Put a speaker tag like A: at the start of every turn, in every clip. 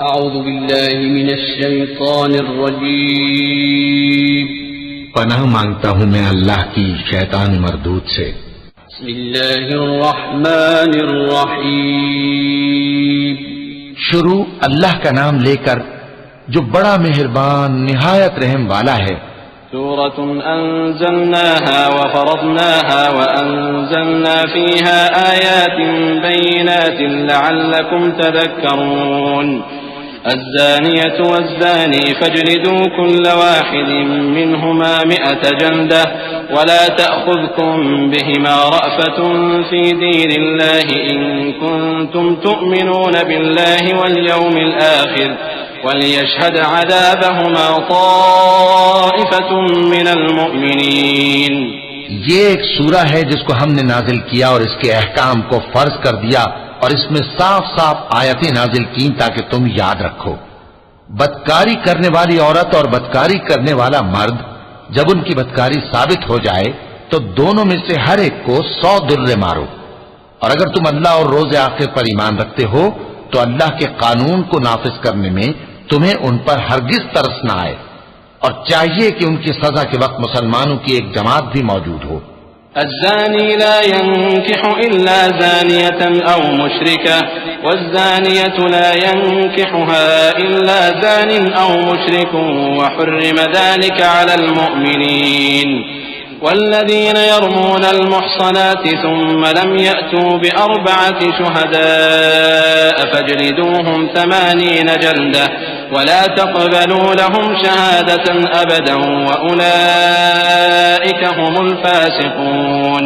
A: اعوذ باللہ من الشیطان الرجیم
B: پناہ مانگتا ہوں میں اللہ کی شیطان مردود سے۔
A: بسم اللہ الرحمن الرحیم
B: شروع اللہ کا نام لے کر جو بڑا مہربان نہایت رحم والا ہے۔
A: سورة أنزلناها وفرضناها وأنزلنا فيها آيات بينات لعلكم تذكرون الزانية والزاني فاجلدوا كل واحد منهما 100 جلدة ولا تأخذكم بهما رأفة في دين الله إن كنتم تؤمنون بالله واليوم الآخر وَلْيَشْهَدْ عَذَابَهُمَا طَائِفَةٌ مِّنَ الْمُؤْمِنِينَ۔
B: یہ ایک سورہ ہے جس کو ہم نے نازل کیا اور اس کے احکام کو فرض کر دیا اور اس میں صاف صاف آیتیں نازل کی تاکہ تم یاد رکھو۔ بدکاری کرنے والی عورت اور بدکاری کرنے والا مرد جب ان کی بدکاری ثابت ہو جائے تو دونوں میں سے ہر ایک کو 100 درے مارو، اور اگر تم اللہ اور روز آخر پر ایمان رکھتے ہو تو اللہ کے قانون کو نافذ کرنے میں تمہیں ان پر ہرگز ترس نہ آئے، اور چاہیے کہ ان کی سزا کے وقت مسلمانوں کی ایک جماعت بھی موجود ہو۔
A: الزانی لا ينكح إلا زانية أو مشركة والزانية لا ينكحها إلا زان أو مشرك وحرم ذلك على المؤمنين والذين يرمون المحصنات ثم لم يأتوا ب4 شهداء فاجلدوهم 80 جلدة ولا تقبلوا لهم شهادة أبدا وأولئك هم الفاسقون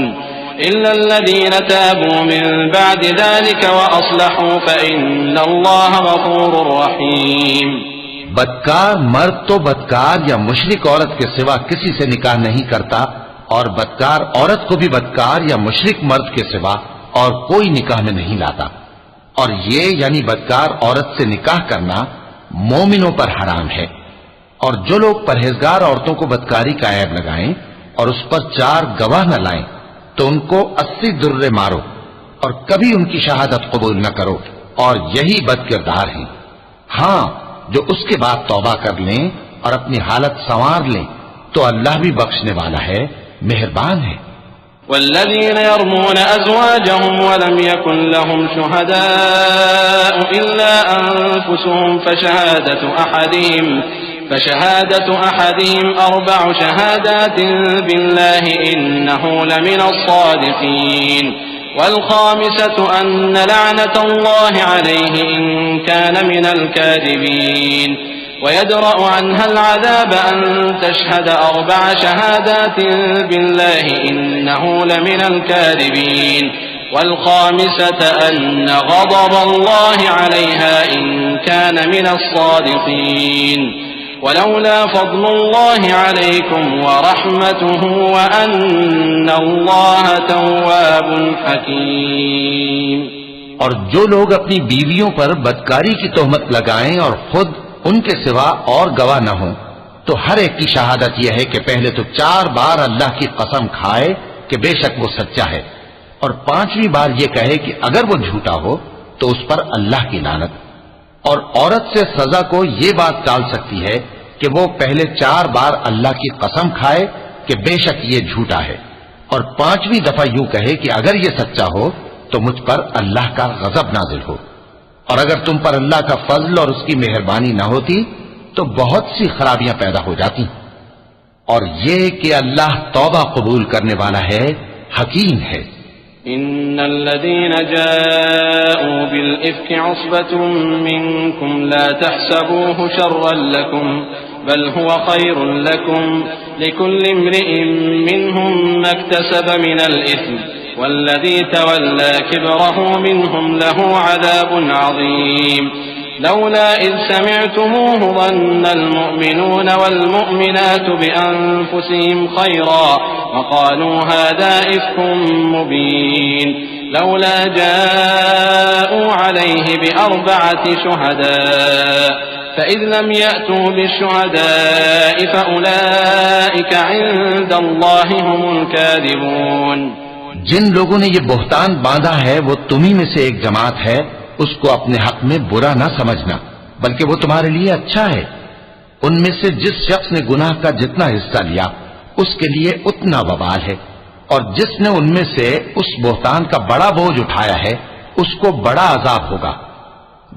A: إلا الذين تابوا من بعد ذلك وأصلحوا فإن الله غفور رحيم۔
B: بدکار مرد تو بدکار یا مشرک عورت کے سوا کسی سے نکاح نہیں کرتا، اور بدکار عورت کو بھی بدکار یا مشرک مرد کے سوا اور کوئی نکاح میں نہیں لاتا، اور یہ یعنی بدکار عورت سے نکاح کرنا مومنوں پر حرام ہے۔ اور جو لوگ پرہیزگار عورتوں کو بدکاری کا عیب لگائیں اور اس پر 4 گواہ نہ لائیں تو ان کو 80 درے مارو اور کبھی ان کی شہادت قبول نہ کرو، اور یہی بد کردار ہیں۔ ہاں، جو اس کے بعد توبہ کر لیں اور اپنی حالت سنوار لیں تو اللہ بھی بخشنے والا ہے، مہربان ہے۔
A: والذين يرمون أزواجهم ولم يكن لهم شهداء إلا أنفسهم فشهادة أحدهم 4 شهادات بالله إنه لمن الصادقين والخامسة أن لعنة الله عليه إن كان من الكاذبين ويدرأ عنها العذاب أن تشهد 4 شهادات بالله إنه لمن الكاذبين والخامسة أن غضب الله عليها إن كان من الصادقين ولولا فضل الله عليكم ورحمته وأن الله تواب حكيم۔
B: اور جو لوگ اپنی بیویوں پر بدکاری کی تہمت لگائیں اور خود ان کے سوا اور گواہ نہ ہوں تو ہر ایک کی شہادت یہ ہے کہ پہلے تو 4 بار اللہ کی قسم کھائے کہ بے شک وہ سچا ہے، اور 5ویں بار یہ کہے کہ اگر وہ جھوٹا ہو تو اس پر اللہ کی لعنت۔ اور عورت سے سزا کو یہ بات ٹال سکتی ہے کہ وہ پہلے 4 بار اللہ کی قسم کھائے کہ بے شک یہ جھوٹا ہے، اور 5ویں دفعہ یوں کہے کہ اگر یہ سچا ہو تو مجھ پر اللہ کا غضب نازل ہو۔ اور اگر تم پر اللہ کا فضل اور اس کی مہربانی نہ ہوتی تو بہت سی خرابیاں پیدا ہو جاتی۔ اور یہ کہ اللہ توبہ قبول کرنے والا ہے، حکیم ہے۔
A: ان الذين جاءوا بالإفك عصبة منكم لا تحسبوه شرا لكم بل هو خير لكم لكل امرئ منهم ما اكتسب من الإثم والذي تولى كبره منهم له عذاب عظيم لولا إذ سمعتموه ظن المؤمنون والمؤمنات بأنفسهم خيرا وقالوا هذا إفك مبين لولا جاءوا عليه ب4 شهداء فإذ لم يأتوا بالشهداء فأولئك عند الله هم الكاذبون۔
B: جن لوگوں نے یہ بہتان باندھا ہے وہ تمہیں میں سے ایک جماعت ہے، اس کو اپنے حق میں برا نہ سمجھنا، بلکہ وہ تمہارے لیے اچھا ہے۔ ان میں سے جس شخص نے گناہ کا جتنا حصہ لیا اس کے لیے اتنا وبال ہے، اور جس نے ان میں سے اس بہتان کا بڑا بوجھ اٹھایا ہے اس کو بڑا عذاب ہوگا۔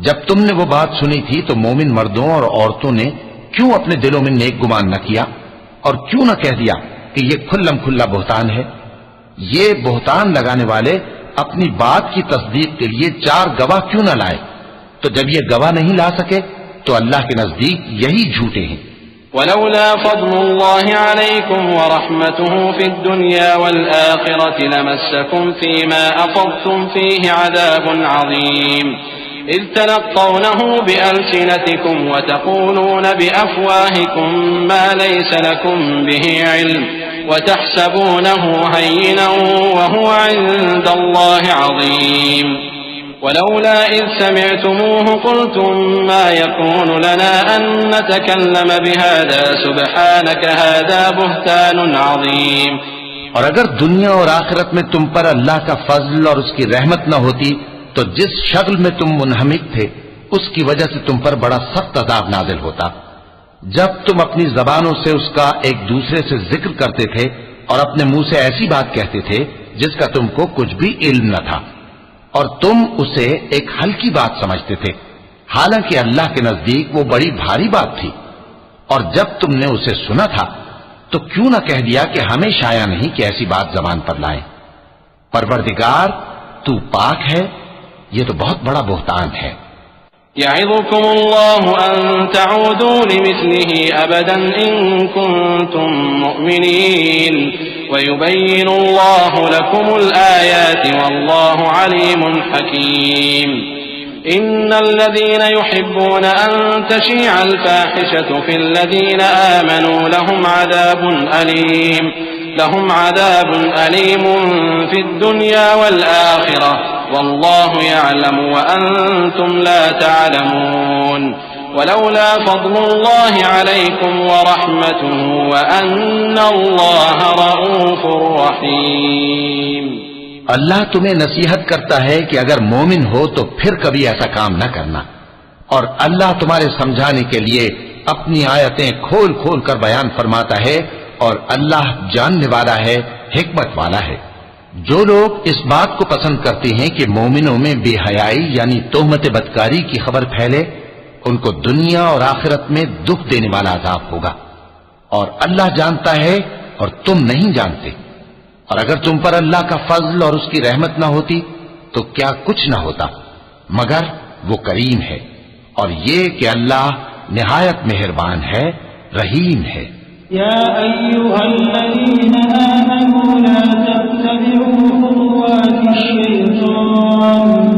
B: جب تم نے وہ بات سنی تھی تو مومن مردوں اور عورتوں نے کیوں اپنے دلوں میں نیک گمان نہ کیا، اور کیوں نہ کہہ دیا کہ یہ کھلم کھلا بہتان ہے؟ یہ بہتان لگانے والے اپنی بات کی تصدیق کے لیے 4 گواہ کیوں نہ لائے؟ تو جب یہ گواہ نہیں لا سکے تو اللہ کے نزدیک یہی جھوٹے ہیں۔
A: ولولا فضل الله عليكم ورحمته في الدنيا والآخرة لمسكم فيما أفضتم فيه عذاب عظيم إذ تلقونه بألسنتكم وتقولون بأفواهكم ما ليس لكم به علم وتحسبونه هينا وهو عند الله عظيم ولولا إذ سمعتموه قلتم ما يكون لنا أن نتكلم بهذا سبحانك هذا بهتان عظيم۔
B: اور اگر دنیا اور آخرت میں تم پر اللہ کا فضل اور اس کی رحمت نہ ہوتی تو جس شکل میں تم منہمک تھے اس کی وجہ سے تم پر بڑا سخت عذاب نازل ہوتا۔ جب تم اپنی زبانوں سے اس کا ایک دوسرے سے ذکر کرتے تھے اور اپنے منہ سے ایسی بات کہتے تھے جس کا تم کو کچھ بھی علم نہ تھا، اور تم اسے ایک ہلکی بات سمجھتے تھے، حالانکہ اللہ کے نزدیک وہ بڑی بھاری بات تھی۔ اور جب تم نے اسے سنا تھا تو کیوں نہ کہہ دیا کہ ہمیں شایع نہیں کہ ایسی بات زبان پر لائیں؟ پروردگار تو پاک ہے، یہ تو بہت بڑا بہتان ہے۔
A: يعظكم الله أن تعودوا لمثله أبدا إن كنتم مؤمنين ويبين الله لكم الآيات والله عليم حكيم إن الذين يحبون أن تشيع الفاحشة في الذين آمنوا لهم عذاب أليم في الدنيا والآخرة والله يعلم وأنتم لا تعلمون ولولا فضل الله عليكم ورحمته وأن الله رؤوف رحيم۔
B: اللہ تمہیں نصیحت کرتا ہے کہ اگر مومن ہو تو پھر کبھی ایسا کام نہ کرنا، اور اللہ تمہارے سمجھانے کے لیے اپنی آیتیں کھول کھول کر بیان فرماتا ہے، اور اللہ جاننے والا ہے، حکمت والا ہے۔ جو لوگ اس بات کو پسند کرتے ہیں کہ مومنوں میں بے حیائی یعنی تہمت بدکاری کی خبر پھیلے، ان کو دنیا اور آخرت میں دکھ دینے والا عذاب ہوگا، اور اللہ جانتا ہے اور تم نہیں جانتے۔ اور اگر تم پر اللہ کا فضل اور اس کی رحمت نہ ہوتی تو کیا کچھ نہ ہوتا، مگر وہ کریم ہے، اور یہ کہ اللہ نہایت مہربان ہے، رحیم ہے۔
C: يا أيها الذين آمنوا لا تتبعوا خطوات الشيطان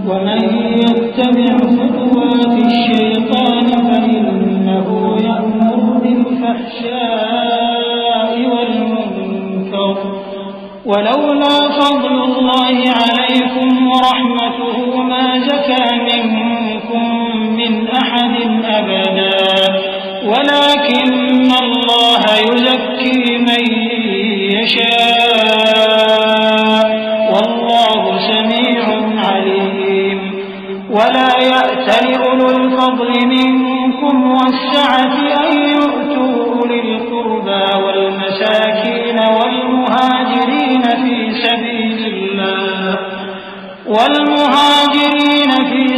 C: ومن يتبع خطوات الشيطان فإنه يأمر بالفحشاء والمنكر ولولا فضل الله عليكم ورحمته ما زكى منكم من أحد أبدا ولكن الله يزكي من يشاء والله سميع عليم ولا يأتل أولو الفضل منكم والسعة أن يؤتوا أولي القربى والمساكين والمهاجرين في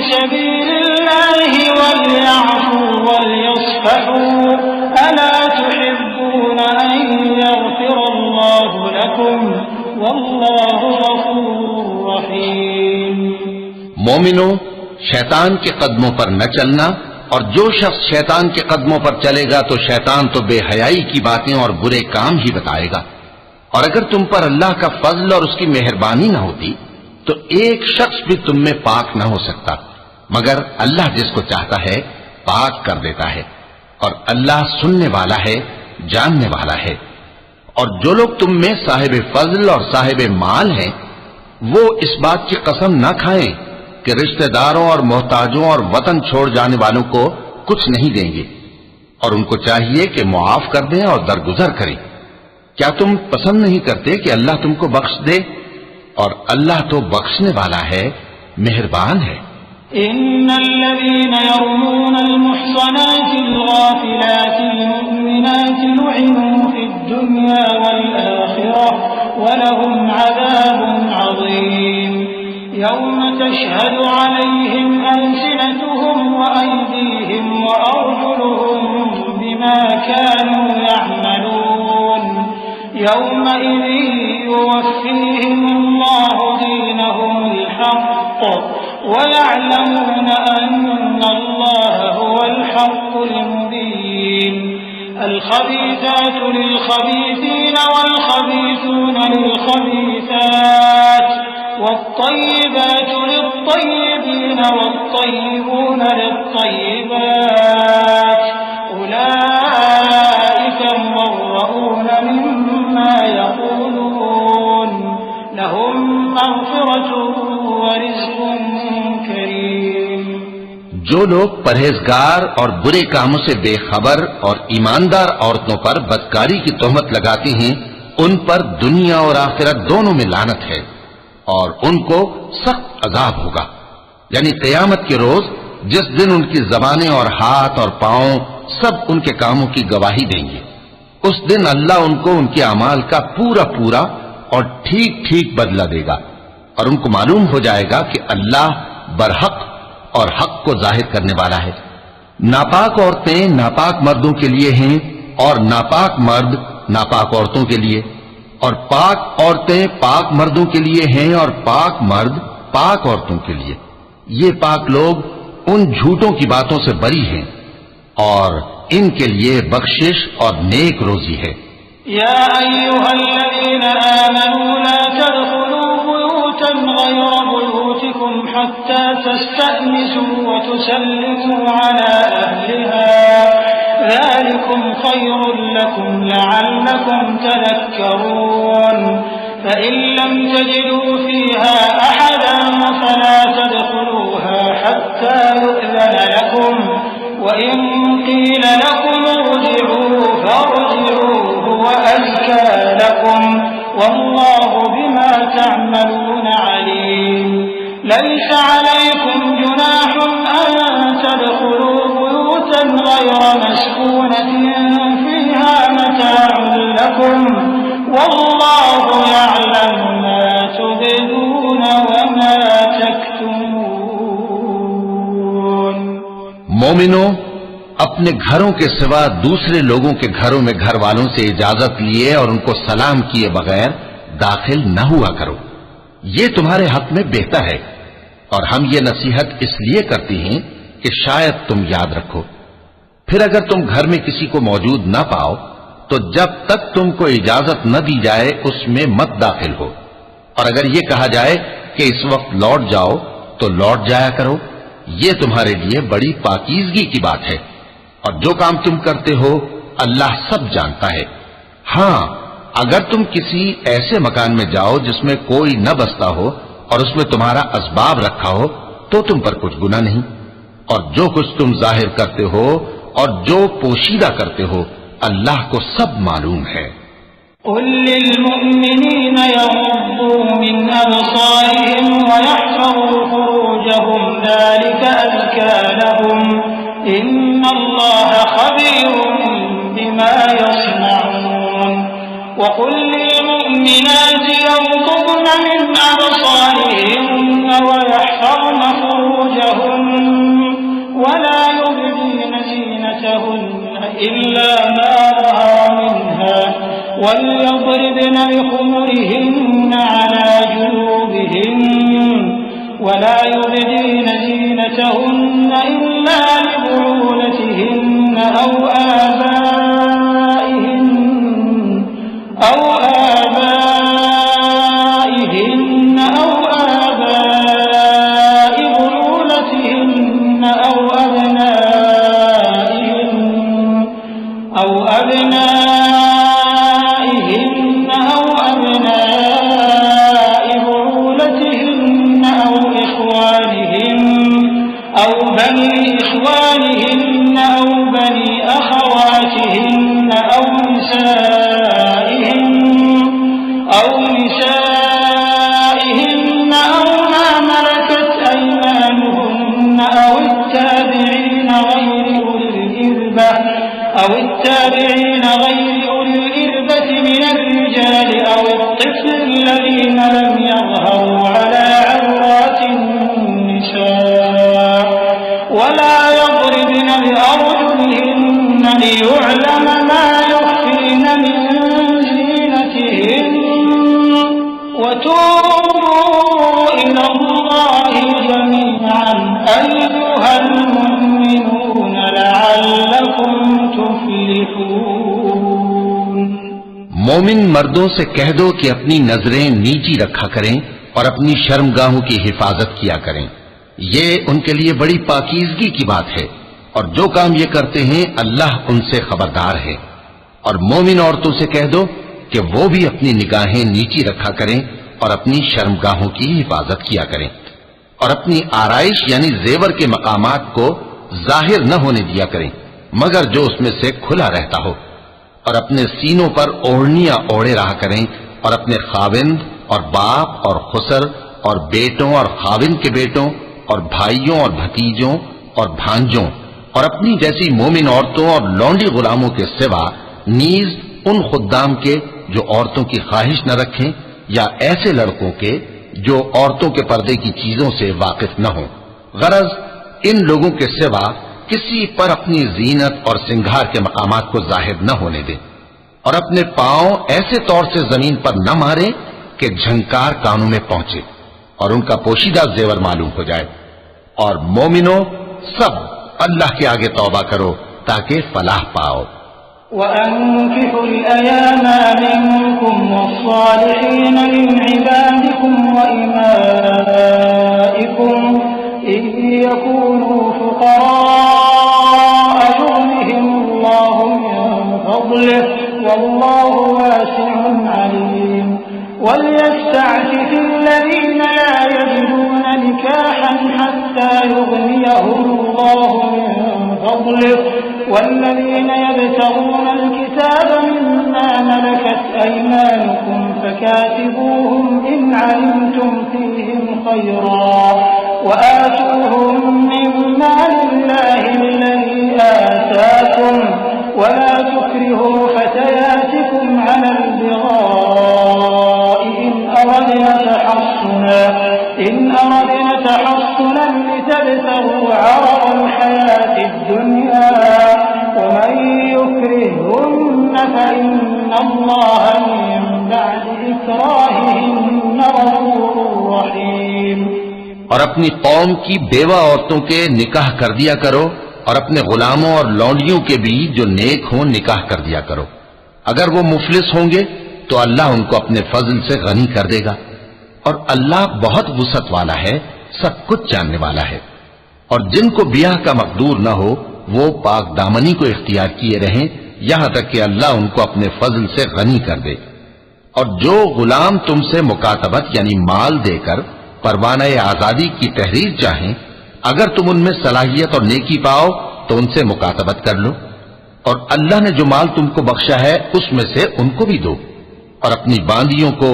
C: سبيل الله وليعفوا وليصفحوا ألا تحبون أن يغفر الله لكم والله غفور رحيم۔
B: مومنوں، شیطان کے قدموں پر نہ چلنا، اور جو شخص شیطان کے قدموں پر چلے گا تو شیطان تو بے حیائی کی باتیں اور برے کام ہی بتائے گا۔ اور اگر تم پر اللہ کا فضل اور اس کی مہربانی نہ ہوتی تو ایک شخص بھی تم میں پاک نہ ہو سکتا، مگر اللہ جس کو چاہتا ہے پاک کر دیتا ہے، اور اللہ سننے والا ہے، جاننے والا ہے۔ اور جو لوگ تم میں صاحب فضل اور صاحب مال ہیں وہ اس بات کی قسم نہ کھائیں کہ رشتہ داروں اور محتاجوں اور وطن چھوڑ جانے والوں کو کچھ نہیں دیں گے، اور ان کو چاہیے کہ معاف کر دیں اور درگزر کریں۔ کیا تم پسند نہیں کرتے کہ اللہ تم کو بخش دے؟ اور اللہ تو بخشنے والا ہے، مہربان ہے۔
C: إن الذين يرمون الدنيا والآخرة ولهم عذاب عظيم يوم تشهد عليهم ألسنتهم وأيديهم وأرجلهم بما كانوا يعملون يومئذ يوفيهم الله دينهم الحق ويعلمون أن الله هو الحق المبين الخبيثات للخبيثين والخبيثون للخبيثات والطيبات للطيبين والطيبون للطيبات أولئك مبرؤون مما يقولون لهم مغفرة ورزق کریم۔
B: جو لوگ پرہیزگار اور برے کاموں سے بے خبر اور ایماندار عورتوں پر بدکاری کی تہمت لگاتے ہیں ان پر دنیا اور آخرت دونوں میں لعنت ہے اور ان کو سخت عذاب ہوگا، یعنی قیامت کے روز جس دن ان کی زبانیں اور ہاتھ اور پاؤں سب ان کے کاموں کی گواہی دیں گے۔ اس دن اللہ ان کو ان کے اعمال کا پورا پورا اور ٹھیک ٹھیک بدلہ دے گا، اور ان کو معلوم ہو جائے گا کہ اللہ برحق اور حق کو ظاہر کرنے والا ہے۔ ناپاک عورتیں ناپاک مردوں کے لیے ہیں اور ناپاک مرد ناپاک عورتوں کے لیے، اور پاک عورتیں پاک مردوں کے لیے ہیں اور پاک مرد پاک عورتوں کے لیے۔ یہ پاک لوگ ان جھوٹوں کی باتوں سے بری ہیں اور ان کے لیے بخشش اور نیک روزی ہے۔
C: یا ایھا الذین آمنوا لا تدخلوا بیوتا غیر بیوتکم حتی تستأنسوا وتسلموا علی اہلها ذلكم خير لكم لعلكم تذكرون فإن لم تجدوا فيها أحدا فلا تدخلوها حتى يؤذن لكم وإن قيل لكم ارجعوا فارجعوا هو أزكى لكم والله بما تعملون عليم ليس عليكم جناح أن تدخلوا بيوتا غير مسكونة فيها متاع لكم والله يعلم ما تبدون وما تكتمون۔
B: مومنوں، اپنے گھروں کے سوا دوسرے لوگوں کے گھروں میں گھر والوں سے اجازت لیے اور ان کو سلام کیے بغیر داخل نہ ہوا کرو، یہ تمہارے حق میں بہتر ہے، اور ہم یہ نصیحت اس لیے کرتے ہیں کہ شاید تم یاد رکھو۔ پھر اگر تم گھر میں کسی کو موجود نہ پاؤ تو جب تک تم کو اجازت نہ دی جائے اس میں مت داخل ہو، اور اگر یہ کہا جائے کہ اس وقت لوٹ جاؤ تو لوٹ جایا کرو، یہ تمہارے لیے بڑی پاکیزگی کی بات ہے، اور جو کام تم کرتے ہو اللہ سب جانتا ہے۔ ہاں، اگر تم کسی ایسے مکان میں جاؤ جس میں کوئی نہ بستا ہو اور اس میں تمہارا اسباب رکھا ہو تو تم پر کچھ گناہ نہیں، اور جو کچھ تم ظاہر کرتے ہو اور جو پوشیدہ کرتے ہو اللہ کو سب معلوم ہے۔
C: قل للمؤمنین یغضوا من ابصارهم ويحفظوا فروجهم ذلك أزكى لهم ان اللہ خبیر بما يصنعون وقل للمؤمنات يغضضن من أبصارهن ويحفظن فروجهن ولا يبدين زينتهن إلا ما ظهر منها وليضربن بخمرهن على جيوبهن ولا يبدين زينتهن إلا لبعولتهن أو آبائهن أو آباء بعولتهن أو أبنائهن أو أبناء بعولتهن أو إخوانهن أو بني أو التابعين غير أولي الإربة من الرجال أو الطفل الذين لم يظهروا على عورات النساء ولا يضربن بأرجلهن ليعلم ما يخفين من زينتهن وتوبوا إلى الله جميعا أيها المؤمنون لعلكم تفلحون.
B: مومن مردوں سے کہہ دو کہ اپنی نظریں نیچی رکھا کریں اور اپنی شرمگاہوں کی حفاظت کیا کریں. یہ ان کے لیے بڑی پاکیزگی کی بات ہے، اور جو کام یہ کرتے ہیں اللہ ان سے خبردار ہے. اور مومن عورتوں سے کہہ دو کہ وہ بھی اپنی نگاہیں نیچی رکھا کریں اور اپنی شرمگاہوں کی حفاظت کیا کریں، اور اپنی آرائش یعنی زیور کے مقامات کو ظاہر نہ ہونے دیا کریں مگر جو اس میں سے کھلا رہتا ہو، اور اپنے سینوں پر اوڑھنیاں اوڑھے رہا کریں، اور اپنے خاوند اور باپ اور خسر اور بیٹوں اور خاوند کے بیٹوں اور بھائیوں اور بھتیجوں اور بھانجوں اور اپنی جیسی مومن عورتوں اور لونڈی غلاموں کے سوا نیز ان خدام کے جو عورتوں کی خواہش نہ رکھیں، یا ایسے لڑکوں کے جو عورتوں کے پردے کی چیزوں سے واقف نہ ہوں. غرض ان لوگوں کے سوا کسی پر اپنی زینت اور سنگھار کے مقامات کو ظاہر نہ ہونے دیں، اور اپنے پاؤں ایسے طور سے زمین پر نہ ماریں کہ جھنکار کانوں میں پہنچے اور ان کا پوشیدہ زیور معلوم ہو جائے. اور مومنوں سب اللہ کے آگے توبہ کرو تاکہ فلاح پاؤ.
C: وأنكحوا الأيام منكم والصالحين من عبادكم وإمائكم إن يكونوا فقراء يغنهم الله من فضله والله واسع عليم. وليستعفف الذين لا يجدون نكاحا حتى يغنيهم الله من فضله والذين يبتغون الكتاب مما ملكت أيمانكم فكاتبوهم إن علمتم فيهم خيرا وآتوهم مما لله الذي آتاكم ولا تكرهوا فتياتكم على البغاء إن أردنا تحصنا لتبتغوا عرض الحياة الدنيا ومن يكرههن فإن الله من بعد إكراههن غفور رحيم.
B: اور اپنی قوم کی بیوہ عورتوں کے نکاح کر دیا کرو، اور اپنے غلاموں اور لونڈیوں کے بھی جو نیک ہوں نکاح کر دیا کرو. اگر وہ مفلس ہوں گے تو اللہ ان کو اپنے فضل سے غنی کر دے گا، اور اللہ بہت وسعت والا ہے، سب کچھ جاننے والا ہے. اور جن کو بیاہ کا مقدور نہ ہو وہ پاک دامنی کو اختیار کیے رہیں یہاں تک کہ اللہ ان کو اپنے فضل سے غنی کر دے. اور جو غلام تم سے مکاتبت یعنی مال دے کر پروانہ آزادی کی تحریر چاہیں، اگر تم ان میں صلاحیت اور نیکی پاؤ تو ان سے مکاتبت کر لو، اور اللہ نے جو مال تم کو بخشا ہے اس میں سے ان کو بھی دو. اور اپنی باندیوں کو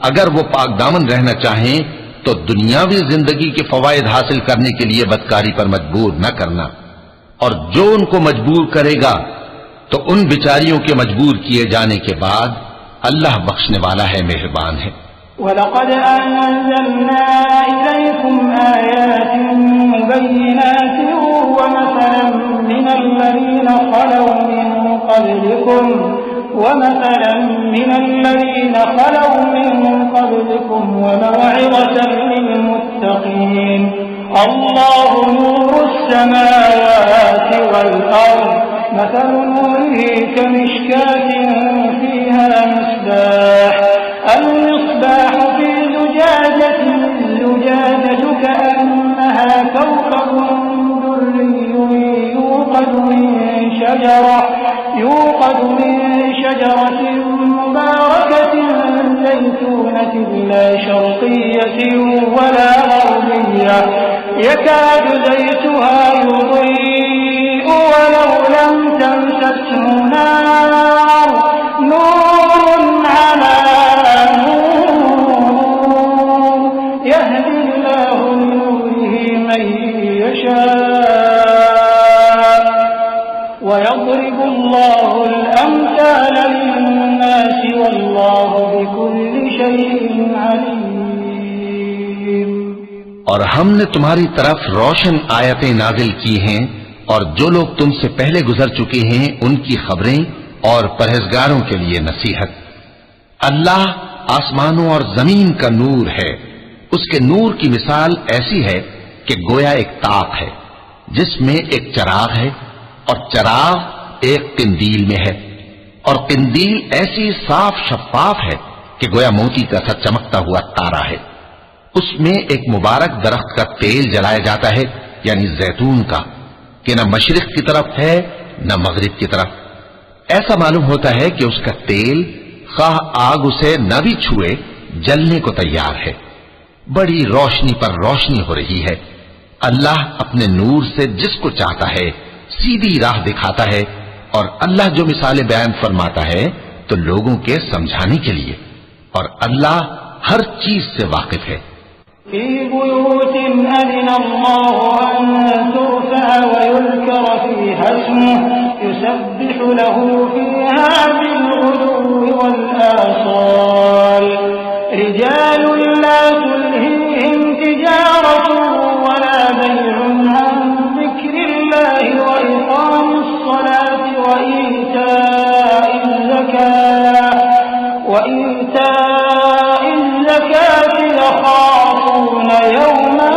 B: اگر وہ پاک دامن رہنا چاہیں تو دنیاوی زندگی کے فوائد حاصل کرنے کے لیے بدکاری پر مجبور نہ کرنا، اور جو ان کو مجبور کرے گا تو ان بیچاریوں کے مجبور کیے جانے کے بعد اللہ بخشنے والا ہے، مہربان ہے.
C: وَلَقَدْ أَنزَلْنَا إِلَيْكُمْ آيَاتٍ مُبَيِّنَاتٍ وَمَثَلًا مِنَ الَّذِينَ خَلَوْا مِن قَبْلِكُمْ وَمَوْعِظَةً لِلْمُتَّقِينَ. اللَّهُ نُورُ السَّمَاوَاتِ وَالْأَرْضِ مَثَلُ نُورِهِ كَمِشْكَاةٍ فِيهَا مِصْبَاحٌ المصباح في زجاجة الزجاجة كأنها كوكب دري يوقد من شجرة مباركة زيتونة لا شرقية ولا غربية يكاد زيتها يضيء ولو لم تمسسه نار نور على يهدي الله لنوره من يشاء وَيَضْرِبُ اللَّهُ الْأَمْثَالَ لِلنَّاسِ وَاللَّهُ بِكُلِّ شَيْءٍ عَلِيمٌ۔
B: اور ہم نے تمہاری طرف روشن آیتیں نازل کی ہیں، اور جو لوگ تم سے پہلے گزر چکے ہیں ان کی خبریں اور پرہیزگاروں کے لیے نصیحت۔ اللہ آسمانوں اور زمین کا نور ہے، اس کے نور کی مثال ایسی ہے کہ گویا ایک تاپ ہے جس میں ایک چراغ ہے، اور چراغ ایک قندیل میں ہے، اور قندیل ایسی صاف شفاف ہے کہ گویا موتی کا سا چمکتا ہوا تارا ہے۔ اس میں ایک مبارک درخت کا تیل جلایا جاتا ہے، یعنی زیتون کا، کہ نہ مشرق کی طرف ہے نہ مغرب کی طرف۔ ایسا معلوم ہوتا ہے کہ اس کا تیل خواہ آگ اسے نہ بھی چھوئے جلنے کو تیار ہے۔ بڑی روشنی پر روشنی ہو رہی ہے۔ اللہ اپنے نور سے جس کو چاہتا ہے سیدھی راہ دکھاتا ہے، اور اللہ جو مثالیں بیان فرماتا ہے تو لوگوں کے سمجھانے کے لیے، اور اللہ ہر چیز سے واقف ہے۔
C: فِي بُيُوتٍ أَذِنَ اللَّهُ أَن تُرْفَعَ وَيُذْكَرَ فِيهَا اسْمُهُ يُسَبِّحُ لَهُ فِيهَا بِالْغُدُوِّ وَالْآصَالِ رِجَالٌ لَّا تُلْهِيهِمْ تِجَارَةٌ وَلَا بَيْعٌ عَن ذِكْرِ اللَّهِ وَإِقَامِ الصَّلَاةِ وَإِيتَاءِ الزَّكَاةِ يَخَافُونَ يَوْمًا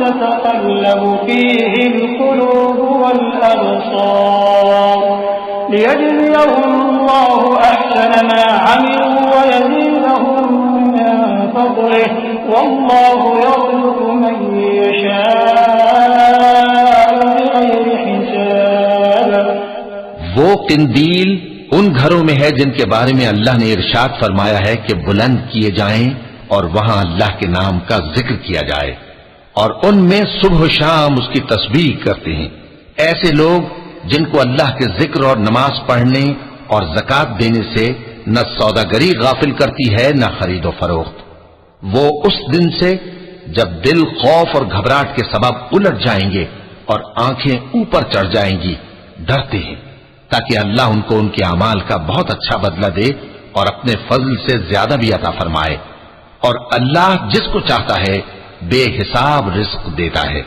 C: تَتَقَلَّبُ فِيهِ الْقُلُوبُ وَالْأَبْصَارُ لِيَجْزِيَهُمُ اللَّهُ أَحْسَنَ مَا عَمِلُوا وَيَزِيدَهُم مِّن فَضْلِهِ وَاللَّهُ يَرْزُقُ مَن يَشَاءُ بِغَيْرِ حِسَابٍ۔
B: وہ قندیل ان گھروں میں ہے جن کے بارے میں اللہ نے ارشاد فرمایا ہے کہ بلند کیے جائیں اور وہاں اللہ کے نام کا ذکر کیا جائے، اور ان میں صبح و شام اس کی تسبیح کرتے ہیں۔ ایسے لوگ جن کو اللہ کے ذکر اور نماز پڑھنے اور زکوٰۃ دینے سے نہ سوداگری غافل کرتی ہے نہ خرید و فروخت، وہ اس دن سے جب دل خوف اور گھبراہٹ کے سبب الٹ جائیں گے اور آنکھیں اوپر چڑھ جائیں گی ڈرتے ہیں، تاکہ اللہ ان کو ان کے اعمال کا بہت اچھا بدلہ دے اور اپنے فضل سے زیادہ بھی عطا فرمائے، اور اللہ جس کو چاہتا ہے بے حساب رزق دیتا ہے۔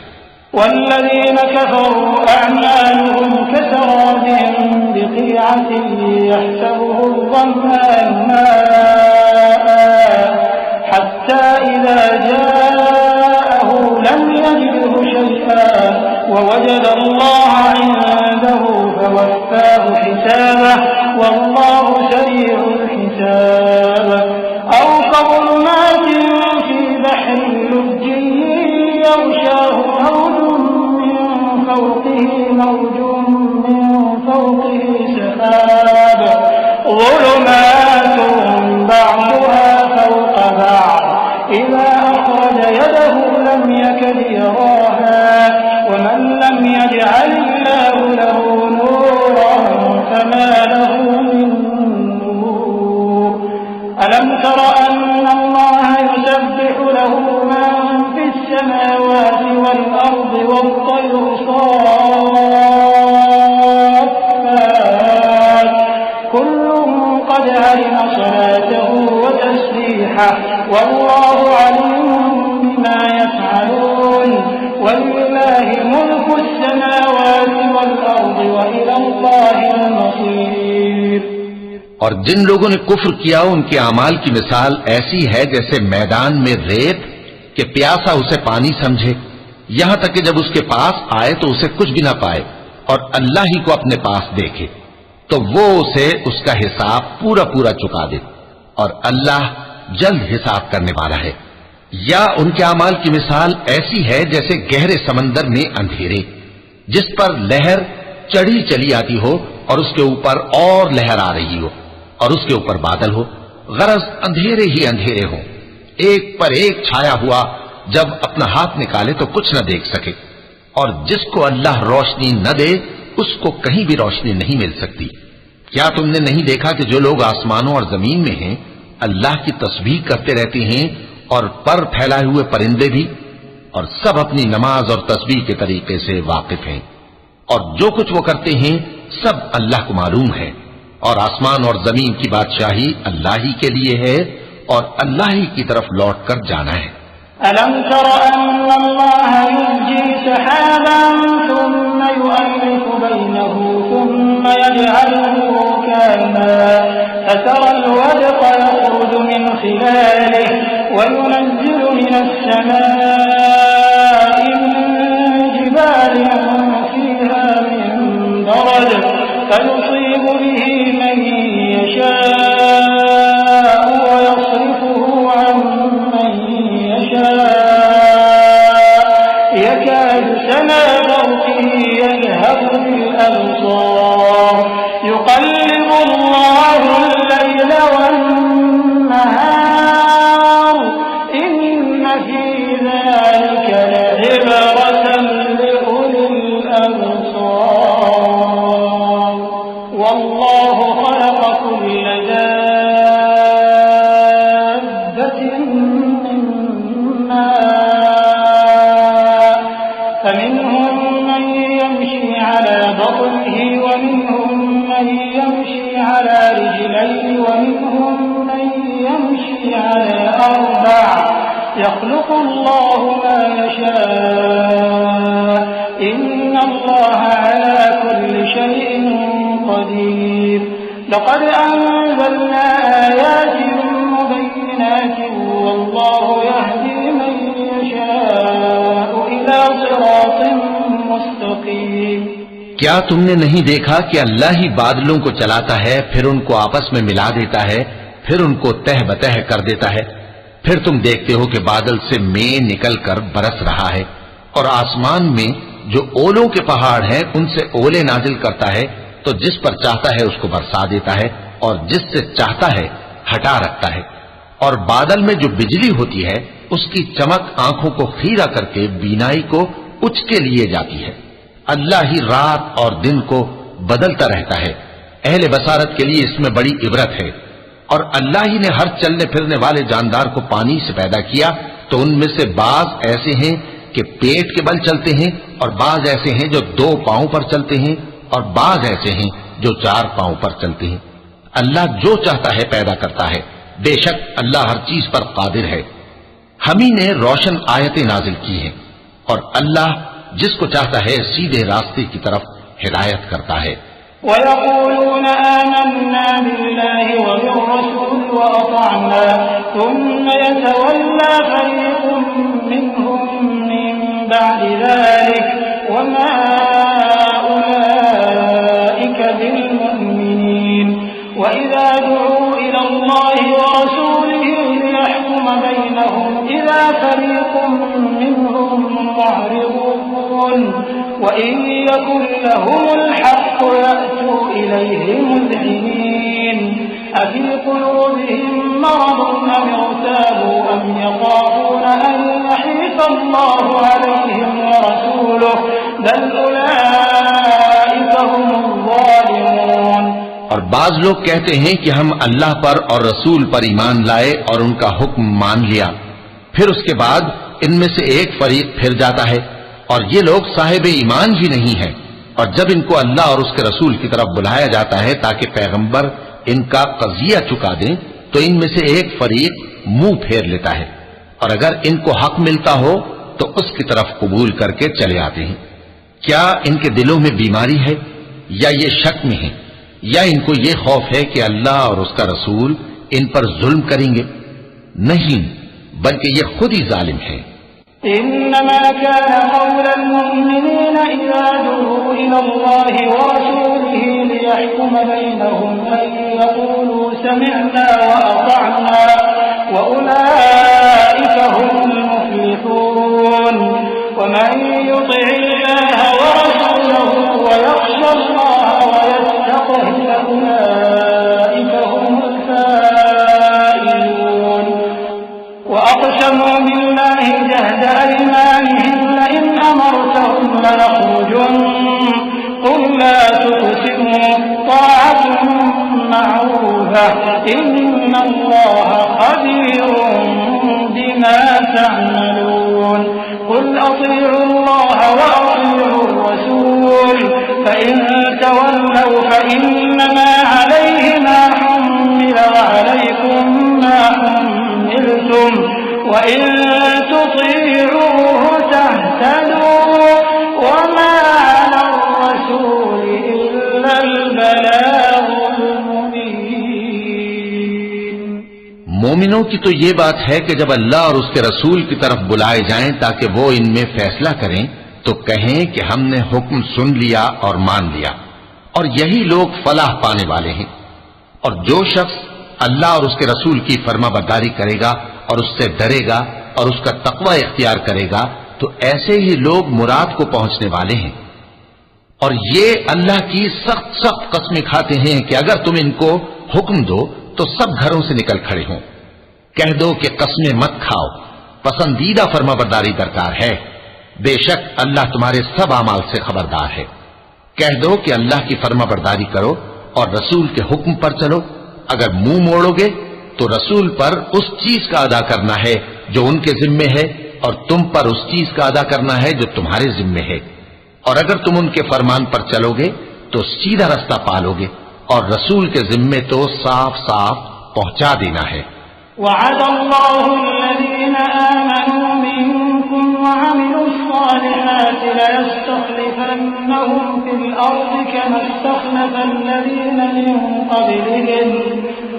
C: والذين كفروا أعمالهم كسراب بقيعة يحسبه الظمآن ماء حتى إذا جاءه لم يجده شيئا ووجد الله عنده فوفاه حسابه والله سريع الحساب أو كظلمات في بحر لجي يغشاه موج من فوقه سحاب ظلمات بعضها فوق بعض إذا أخرج يده لم يكد يراها ومن لم يجعل الله له نورا فما له من نور ألم تر أن الله يسبح له من في السماوات والأرض والطير صافات كل قد علم صلاته وتسبيحه والله عليم بما يفعلون ولله ملك السماوات والأرض وإلى الله المصير۔
B: اور جن لوگوں نے کفر کیا ان کے اعمال کی مثال ایسی ہے جیسے میدان میں ریت کہ پیاسا اسے پانی سمجھے، یہاں تک کہ جب اس کے پاس آئے تو اسے کچھ بھی نہ پائے اور اللہ ہی کو اپنے پاس دیکھے تو وہ اسے اس کا حساب پورا پورا چکا دے، اور اللہ جلد حساب کرنے والا ہے۔ یا ان کے اعمال کی مثال ایسی ہے جیسے گہرے سمندر میں اندھیرے جس پر لہر چڑھی چلی آتی ہو اور اس کے اوپر اور لہر آ رہی ہو اور اس کے اوپر بادل ہو، غرض اندھیرے ہی اندھیرے ہوں، ایک پر ایک چھایا ہوا، جب اپنا ہاتھ نکالے تو کچھ نہ دیکھ سکے، اور جس کو اللہ روشنی نہ دے اس کو کہیں بھی روشنی نہیں مل سکتی۔ کیا تم نے نہیں دیکھا کہ جو لوگ آسمانوں اور زمین میں ہیں اللہ کی تسبیح کرتے رہتے ہیں اور پر پھیلائے ہوئے پرندے بھی، اور سب اپنی نماز اور تسبیح کے طریقے سے واقف ہیں، اور جو کچھ وہ کرتے ہیں سب اللہ کو معلوم ہے، اور آسمان اور زمین کی بادشاہی اللہ ہی کے لیے ہے اور اللہ ہی کی طرف لوٹ کر جانا ہے۔
C: ألم تر أن الله يزجي سحابا ثم يؤلف بينه ثم يجعله ركاما فترى الودق يخرج من خلاله وينزل من السماء من جبال فيها من برد فيصيب به من يشاء ويصرفه عن من يكاد سنا برقه يذهب بالأبصار يقلب الله الليل والنهار إن في ذلك لعبرة لأولي الأبصار والله خلق كل دابة من ماء فمنهم من يمشي على بطنه ومنهم من يمشي على رجلين ومنهم من يمشي على أربع يخلق الله ما يشاء إن الله على كل شيء قدير لقد أنزلنا آيات مبينات والله يهدي من يشاء إلى صراط مستقيم۔
B: کیا تم نے نہیں دیکھا کہ اللہ ہی بادلوں کو چلاتا ہے، پھر ان کو آپس میں ملا دیتا ہے، پھر ان کو تہ بتہ کر دیتا ہے، پھر تم دیکھتے ہو کہ بادل سے مے نکل کر برس رہا ہے، اور آسمان میں جو اولوں کے پہاڑ ہیں ان سے اولے نازل کرتا ہے، تو جس پر چاہتا ہے اس کو برسا دیتا ہے اور جس سے چاہتا ہے ہٹا رکھتا ہے، اور بادل میں جو بجلی ہوتی ہے اس کی چمک آنکھوں کو خیرہ کر کے بینائی کو اچ کے لیے جاتی ہے۔ اللہ ہی رات اور دن کو بدلتا رہتا ہے، اہل بصارت کے لیے اس میں بڑی عبرت ہے۔ اور اللہ ہی نے ہر چلنے پھرنے والے جاندار کو پانی سے پیدا کیا، تو ان میں سے بعض ایسے ہیں کہ پیٹ کے بل چلتے ہیں، اور بعض ایسے ہیں جو 2 پاؤں پر چلتے ہیں، اور بعض ایسے ہیں جو 4 پاؤں پر چلتے ہیں۔ اللہ جو چاہتا ہے پیدا کرتا ہے، بے شک اللہ ہر چیز پر قادر ہے۔ ہم ہی نے روشن آیتیں نازل کی ہیں، اور اللہ جس کو چاہتا ہے سیدھے راستے کی طرف ہدایت کرتا ہے۔
C: وَيَقُولُونَ آمَنَّا بِاللَّهِ وَبِالرَّسُولِ وَأَطَعْنَا ثُمَّ يَتَوَلَّى فَرِيقٌ مِّنْهُم مِّن بَعْدِ ذَلِكَ وَمَا أُولَٰئِكَ بِالْمُؤْمِنِينَ وَإِذَا دُعُوا إِلَى اللَّهِ وَرَسُولِهِ لِيَحْكُمَ بَيْنَهُمْ إِذَا فَرِيقٌ مِّنْهُم مُّعْرِضُونَ وَإِن يَكُن لَّهُمُ الْحَقُّ يَأْتُوا إِلَيْهِ مُذْعِنِينَ أَفِي قُلُوبِهِم مَّرَضٌ أَمِ ارْتَابُوا أَمْ يَخَافُونَ أَن يَحِيفَ اللَّهُ عَلَيْهِمْ وَرَسُولُهُ بَلْ أُولَٰئِكَ هُمُ الظَّالِمُونَ۔
B: اور بعض لوگ کہتے ہیں کہ ہم اللہ پر اور رسول پر ایمان لائے اور ان کا حکم مان لیا، پھر اس کے بعد ان میں سے ایک فریق پھر جاتا ہے، اور یہ لوگ صاحب ایمان بھی نہیں ہیں، اور جب ان کو اللہ اور اس کے رسول کی طرف بلایا جاتا ہے تاکہ پیغمبر ان کا قضیہ چکا دیں، تو ان میں سے ایک فریق منہ پھیر لیتا ہے، اور اگر ان کو حق ملتا ہو تو اس کی طرف قبول کر کے چلے آتے ہیں۔ کیا ان کے دلوں میں بیماری ہے یا یہ شک میں ہیں، یا ان کو یہ خوف ہے کہ اللہ اور اس کا رسول ان پر ظلم کریں گے؟ نہیں، بلکہ یہ خود ہی ظالم ہے۔
C: إنما كان قول المؤمنين إذا دعوا إلى الله ورسوله ليحكم بينهم أن يقولوا سمعنا وأطعنا وأولئك هم المفلحون ومن يطع الله ورسوله ويخشى الله ويتقه فأولئك هم الفائزون وأقسموا بالله جهد أيمانهم لئن أمرتهم ليخرجن قل لا تقسموا طاعة معروفة إن الله خبير بما تعملون قل أطيعوا الله وأطيعوا الرسول فإن تولوا فإنما عليه ما حمل وعليكم ما حملتم وإن تطيعوه تهتدوا وما على الرسول إلا البلاغ المبين۔
B: مومنوں کی تو یہ بات ہے کہ جب اللہ اور اس کے رسول کی طرف بلائے جائیں تاکہ وہ ان میں فیصلہ کریں تو کہیں کہ ہم نے حکم سن لیا اور مان لیا، اور یہی لوگ فلاح پانے والے ہیں۔ اور جو شخص اللہ اور اس کے رسول کی فرما برداری کرے گا اور اس سے ڈرے گا اور اس کا تقوی اختیار کرے گا تو ایسے ہی لوگ مراد کو پہنچنے والے ہیں۔ اور یہ اللہ کی سخت سخت قسمیں کھاتے ہیں کہ اگر تم ان کو حکم دو تو سب گھروں سے نکل کھڑے ہوں۔ کہہ دو کہ قسمیں مت کھاؤ، پسندیدہ فرما برداری درکار ہے، بے شک اللہ تمہارے سب اعمال سے خبردار ہے۔ کہہ دو کہ اللہ کی فرما برداری کرو اور رسول کے حکم پر چلو۔ اگر منہ موڑو گے تو رسول پر اس چیز کا ادا کرنا ہے جو ان کے ذمے ہے اور تم پر اس چیز کا ادا کرنا ہے جو تمہارے ذمے ہے، اور اگر تم ان کے فرمان پر چلو گے تو سیدھا رستہ پالو گے، اور رسول کے ذمے تو صاف صاف پہنچا دینا ہے۔
C: وعد الله الذين آمنوا منكم وعملوا الصالحات ليستخلفنهم في الأرض كما استخلف الذين من قبلهم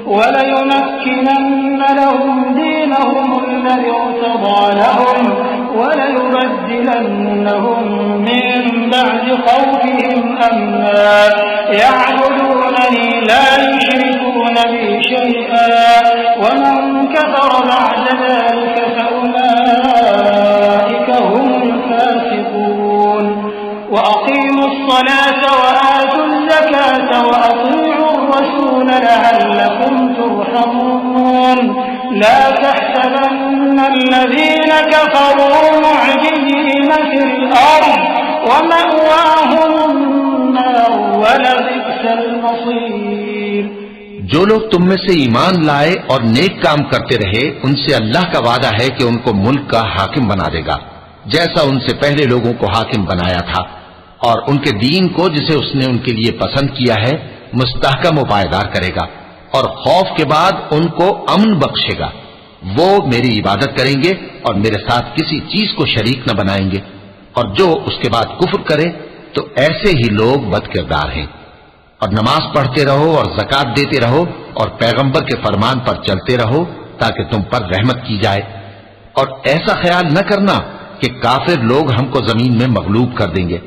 C: وليمكنن لهم دينهم الذي ارتضى لهم وليبدلنهم من بعد خوفهم أمنا يعبدونني لا يشركون بي شيئا ومن كفر بعد ذلك فأولئك هم الفاسقون وأقيموا الصلاة وآتوا الزكاة وأطيعوا الرسول لعلكم ترحمون لا تحسبن الذين كفروا معجزين في الأرض ومأواهم النار ولبئس المصير۔
B: جو لوگ تم میں سے ایمان لائے اور نیک کام کرتے رہے ان سے اللہ کا وعدہ ہے کہ ان کو ملک کا حاکم بنا دے گا، جیسا ان سے پہلے لوگوں کو حاکم بنایا تھا، اور ان کے دین کو جسے اس نے ان کے لیے پسند کیا ہے مستحکم و پائیدار کرے گا، اور خوف کے بعد ان کو امن بخشے گا۔ وہ میری عبادت کریں گے اور میرے ساتھ کسی چیز کو شریک نہ بنائیں گے، اور جو اس کے بعد کفر کرے تو ایسے ہی لوگ بد کردار ہیں۔ اور نماز پڑھتے رہو اور زکوٰۃ دیتے رہو اور پیغمبر کے فرمان پر چلتے رہو تاکہ تم پر رحمت کی جائے، اور ایسا خیال نہ کرنا کہ کافر لوگ ہم کو زمین میں مغلوب کر دیں گے،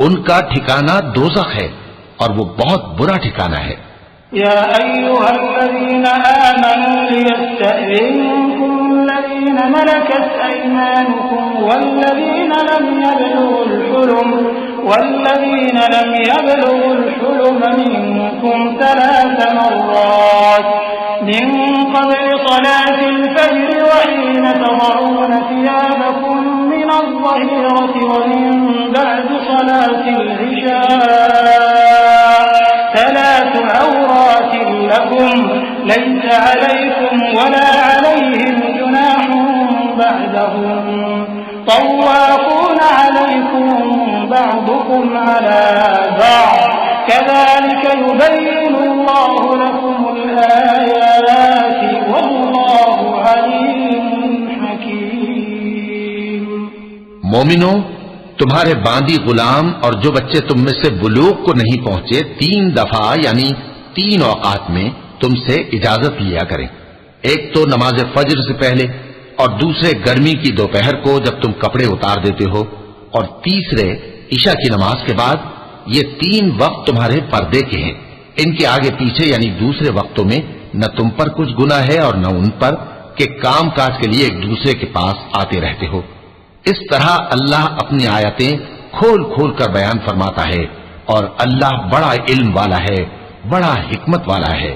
B: ان کا ٹھکانہ دوزخ ہے اور وہ بہت برا ٹھکانہ ہے۔
C: يا أيها الذين آمنوا ليستأذنكم الذين ملكت أيمانكم والذين لم يبلغوا الحلم منكم 3 مرات من قبل صلاة الفجر وحين تضعون ثيابكم من الظهيرة ومن بعد صلاة العشاء 3 عورات لكم ليس عليكم ولا عليهم جناح بعدهم طوافون عليكم بعضكم على بعض كذلك يبين الله لكم الآيات والله عليم حكيم۔
B: مومنو، تمہارے باندی غلام اور جو بچے تم میں سے بلوغ کو نہیں پہنچے 3 دفعہ یعنی 3 اوقات میں تم سے اجازت لیا کریں، ایک تو نماز فجر سے پہلے، اور دوسرے گرمی کی دوپہر کو جب تم کپڑے اتار دیتے ہو، اور تیسرے عشاء کی نماز کے بعد۔ یہ 3 وقت تمہارے پردے کے ہیں، ان کے آگے پیچھے یعنی دوسرے وقتوں میں نہ تم پر کچھ گناہ ہے اور نہ ان پر کہ کام کاج کے لیے ایک دوسرے کے پاس آتے رہتے ہو۔ اس طرح اللہ اپنی آیتیں کھول کھول کر بیان فرماتا ہے، اور اللہ بڑا علم والا ہے، بڑا حکمت والا ہے۔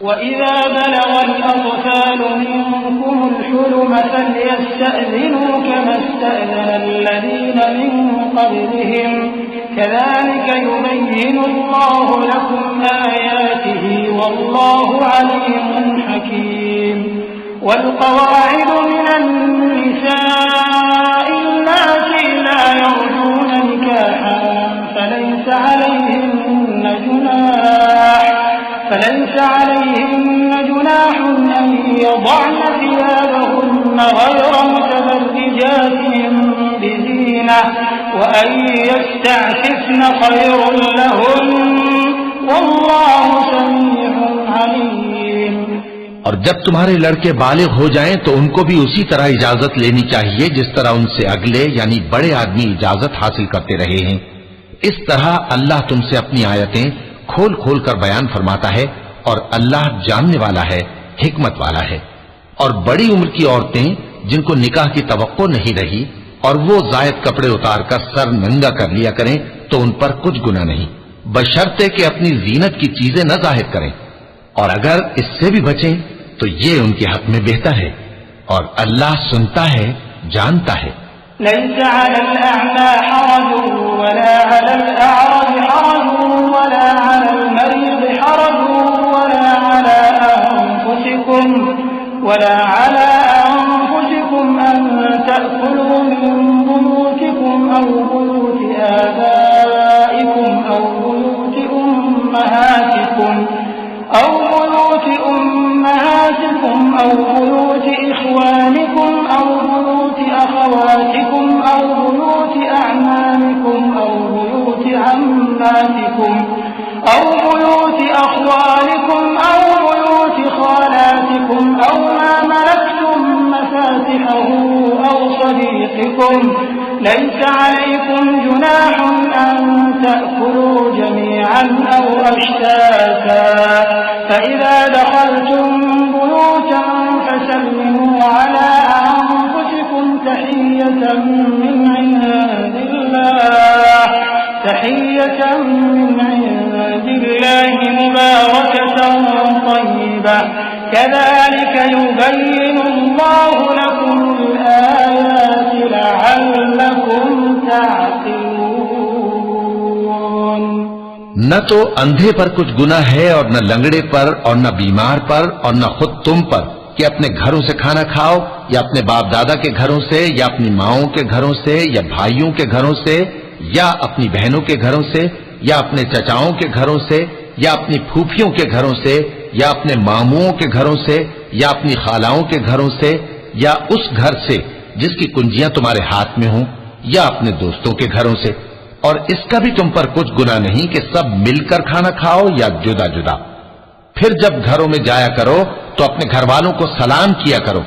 C: وَإِذَا بَلَغَ الْأَطْفَالُ مِنكُمُ الْحُلُمَ فَلْيَسْتَأْذِنُوا كَمَا اسْتَأْذَنَ الَّذِينَ مِن قَبْلِهِمْ كَذَلِكَ يُبَيِّنُ اللَّهُ لَكُمْ آيَاتِهِ وَاللَّهُ عَلِيمٌ حَكِيمٌ۔ وَالْقَوَاعِدُ مِنَ النِّسَاءِ اللَّاتِي لَا يَرْجُونَ نِكَاحًا فَلَيْسَ عَلَيْهِنَّ جُنَاحٌ فليس عليهن جناح أن يضعن ثيابهن غير متبرجات بزينة وأن يستعففن خير لهن والله سميع عليم.
B: اور جب تمہارے لڑکے بالغ ہو جائیں تو ان کو بھی اسی طرح اجازت لینی چاہیے جس طرح ان سے اگلے یعنی بڑے آدمی اجازت حاصل کرتے رہے ہیں. اس طرح اللہ تم سے اپنی آیتیں کھول کھول کر بیان فرماتا ہے اور اللہ جاننے والا ہے، حکمت والا ہے. اور بڑی عمر کی عورتیں جن کو نکاح کی توقع نہیں رہی اور وہ زائد کپڑے اتار کر سر ننگا کر لیا کریں تو ان پر کچھ گناہ نہیں، بشرطے کہ اپنی زینت کی چیزیں نہ ظاہر کریں، اور اگر اس سے بھی بچیں تو یہ ان کے حق میں بہتر ہے، اور اللہ سنتا ہے، جانتا ہے.
C: ليس على الأعمى حرج ولا على الأعرج حرج ولا على المريض حرج ولا على أنفسكم أن تأكلوا من بيوتكم أو بيوت آبائكم أو بيوت أمهاتكم أو بيوت إخوانكم أو بيوت أخواتكم أو بيوت أعمامكم أو بيوت عماتكم أو بيوت أخوالكم أو بيوت خالاتكم أو ما ملكتم مفاتحه أو صديقكم. ليس عليكم جناح أن تأكلوا جميعا أو أشتاتا فإذا دخلتم بيوتا فسلموا على أنفسكم تحية من عند الله مباركة طيبة كذلك يبين الله لكم الآيات لعلكم تعقلون.
B: نہ تو اندھے پر کچھ گناہ ہے اور نہ لنگڑے پر اور نہ بیمار پر اور نہ خود تم پر کہ اپنے گھروں سے کھانا کھاؤ یا اپنے باپ دادا کے گھروں سے یا اپنی ماؤں کے گھروں سے یا بھائیوں کے گھروں سے یا اپنی بہنوں کے گھروں سے یا اپنے چچاؤں کے گھروں سے یا اپنی پھوپھیوں کے گھروں سے یا اپنے ماموں کے گھروں سے یا اپنی خالاؤں کے گھروں سے یا اس گھر سے جس کی کنجیاں تمہارے ہاتھ میں ہوں یا اپنے دوستوں کے گھروں سے. اور اس کا بھی تم پر کچھ گناہ نہیں کہ سب مل کر کھانا کھاؤ یا جدا جدا. پھر جب گھروں میں جایا کرو تو اپنے گھر والوں کو سلام کیا کرو،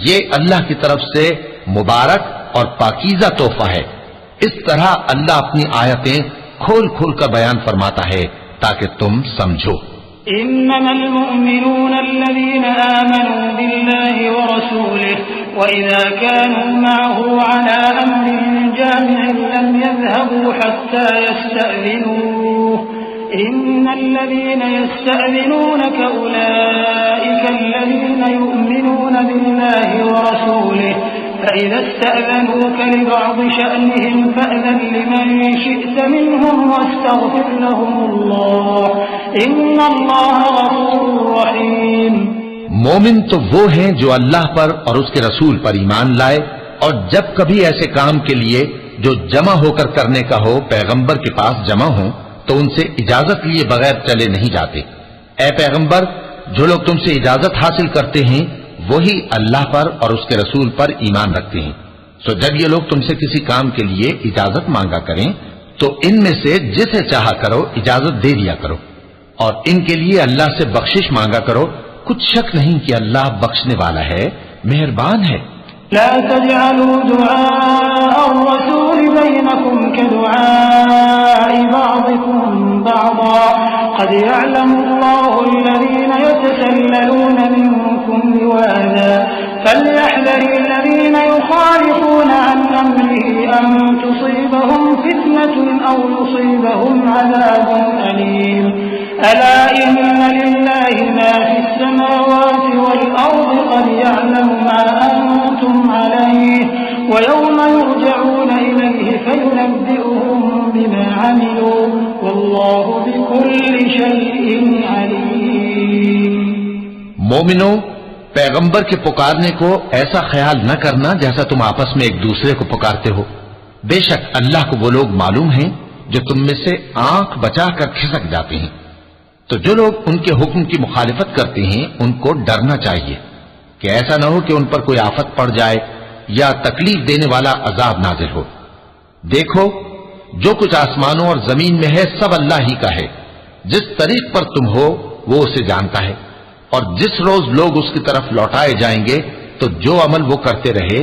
B: یہ اللہ کی طرف سے مبارک اور پاکیزہ تحفہ ہے. اس طرح اللہ اپنی آیتیں کھول کھول کر بیان فرماتا ہے تاکہ تم سمجھو.
C: إنما المؤمنون الذين آمنوا بالله ورسوله وإذا كانوا معه على أمر جامع لم يذهبوا حتى يستأذنوه إن الذين يستأذنونك أولئك الذين يؤمنون بالله ورسوله فإذا استأذنوك لبعض شأنهم فأذن لمن شئت منهم واستغفر لهم الله إن الله غفور رحيم.
B: مومن تو وہ ہیں جو اللہ پر اور اس کے رسول پر ایمان لائے اور جب کبھی ایسے کام کے لیے جو جمع ہو کر کرنے کا ہو پیغمبر کے پاس جمع ہوں تو ان سے اجازت لیے بغیر چلے نہیں جاتے. اے پیغمبر، جو لوگ تم سے اجازت حاصل کرتے ہیں وہی اللہ پر اور اس کے رسول پر ایمان رکھتے ہیں. سو جب یہ لوگ تم سے کسی کام کے لیے اجازت مانگا کریں تو ان میں سے جسے چاہا کرو اجازت دے دیا کرو، اور ان کے لیے اللہ سے بخشش مانگا کرو. کچھ شک نہیں کہ اللہ بخشنے والا ہے، مہربان ہے.
C: لا تجعلوا دعاء الرسول بينكم كدعاء بعضكم بعضا قد يعلم الله الذين يتسللون منكم لواذا فليحذر الذين يخالفون عن أمره أن تصيبهم فتنة أو يصيبهم عذاب أليم. ألا إن لله ما في السماوات والأرض قد يعلم ما أنتم عليه ويوم يرجعون إليه فينبئهم بما عملوا والله بكل شيء عليم.
B: مومنوں، پیغمبر کے پکارنے کو ایسا خیال نہ کرنا جیسا تم آپس میں ایک دوسرے کو پکارتے ہو. بے شک اللہ کو وہ لوگ معلوم ہیں جو تم میں سے آنکھ بچا کر کھسک جاتے ہیں. تو جو لوگ ان کے حکم کی مخالفت کرتے ہیں ان کو ڈرنا چاہیے کہ ایسا نہ ہو کہ ان پر کوئی آفت پڑ جائے یا تکلیف دینے والا عذاب نازل ہو۔ دیکھو جو کچھ آسمانوں اور زمین میں ہے سب اللہ ہی کا ہے، جس طریق پر تم ہو وہ اسے جانتا ہے، اور جس روز لوگ اس کی طرف لوٹائے جائیں گے تو جو عمل وہ کرتے رہے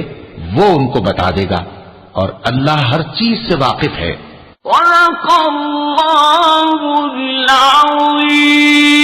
B: وہ ان کو بتا دے گا، اور اللہ ہر چیز سے واقف ہے۔
D: صدق اللہ العظیم۔